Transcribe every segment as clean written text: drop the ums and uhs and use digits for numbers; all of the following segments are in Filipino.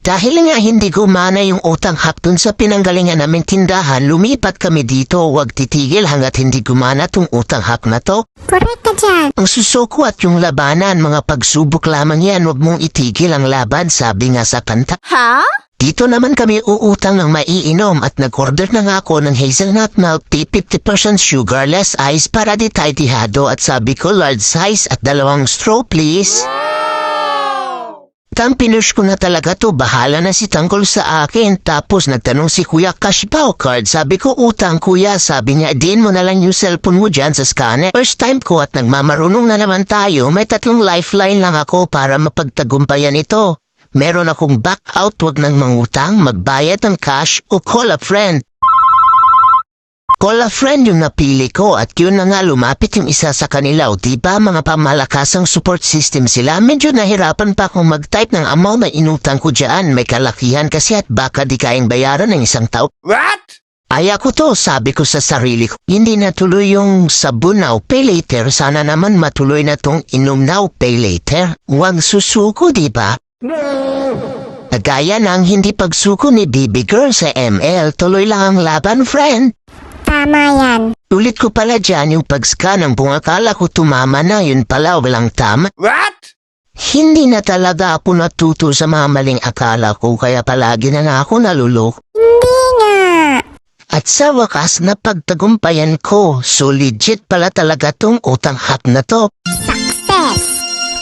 Dahil nga hindi gumana yung utang hap dun sa pinanggalingan namin tindahan, lumipat kami dito. Huwag titigil hanggat hindi gumana tong utang hap na to. Correct ka dyan. Ang susuko at yung labanan, mga pagsubok lamang yan. Huwag mong itigil ang laban, sabi nga sa kanta. Ha? Dito naman kami uutang ng maiinom at nag-order na nga ako ng hazelnut milk tea 50% sugarless ice para di tayo tihado at sabi ko large size at 2 straw please. Pinush ko na talaga to, bahala na si Tangkol sa akin. Tapos nagtanong si Kuya cash pao card. Sabi ko utang kuya, sabi niya din mo na lang yung cellphone mo dyan sa scanner. First time ko at nagmamarunong na naman tayo, may 3 lifeline lang ako para mapagtagumpayan ito. Meron akong back out, wag nang mangutang, magbayad ng cash o call a friend. Call a friend yung napili ko at yun na nga lumapit yung isa sa kanila o diba mga pamalakasang support system sila. Medyo nahirapan pa akong mag-type ng amount na inutang ko dyan. May kalakihan kasi at baka di kayang bayaran ng isang tao. What? Aya ko to, sabi ko sa sarili ko. Hindi natuloy yung sabon now pay later. Sana naman matuloy na tong inom now pay later. Huwag susuko diba? Nagaya ng hindi pagsuko ni Baby Girl sa ML. Tuloy lang ang laban friend. Tama yan. Ulit ko pala dyan yung pag-scan ng akala ko tumama na, yun pala walang tama. What? Hindi na talaga ako natuto sa mga maling akala ko kaya palagi na nga ako nalulok. Hindi nga. At sa wakas napagtagumpayan ko, so legit pala talaga tong utang hap na to. Success.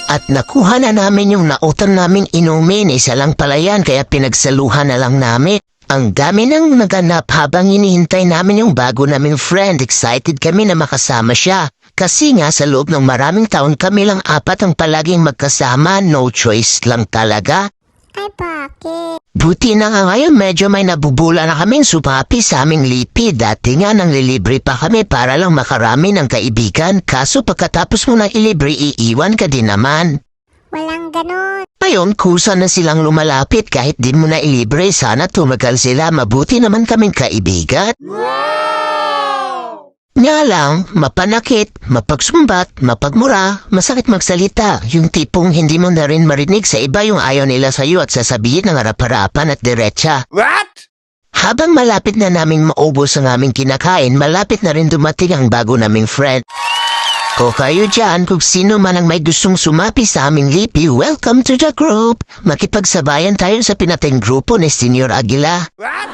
At nakuha na namin yung nautang naming inumin, isa lang pala yan kaya pinagsaluhan na lang namin. Ang dami nang naganap habang hinihintay namin yung bago naming friend. Excited kami na makasama siya. Kasi nga sa loob ng maraming taon kami lang 4 ang palaging magkasama. No choice lang talaga. Ay, bakit? Buti na nga ngayon medyo may nabubula na kaming supapi sa aming lipi. Dati nga nang lilibre pa kami para lang makarami ng kaibigan. Kaso pagkatapos mo nang ilibre, iiwan ka din naman. Walang ganon. Ngayon, kusa na silang lumalapit kahit di mo na ilibre. Sana tumagal sila. Mabuti naman kaming kaibigan. Wow! Nga lang, mapanakit, mapagsumbat, mapagmura, masakit magsalita. Yung tipong hindi mo na rin marinig sa iba yung ayaw nila sa'yo at sasabihin ng harap-harapan at diretsa. What? Habang malapit na naming maubos ang aming kinakain, malapit na rin dumating ang bago naming friend. O kayo dyan, kung sino man ang may gustong sumapi sa aming lipi, welcome to the group. Makipagsabayan tayo sa pinating grupo ni Senior Aguila. What?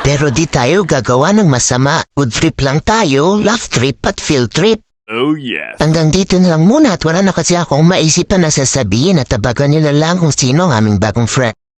Pero di tayo gagawa ng masama. Good trip lang tayo, laugh trip at field trip. Oh yes. Hanggang dito na lang muna at wala na kasi akong maisipan na sasabihin at tabagan nyo na lang kung sino ang aming bagong friend.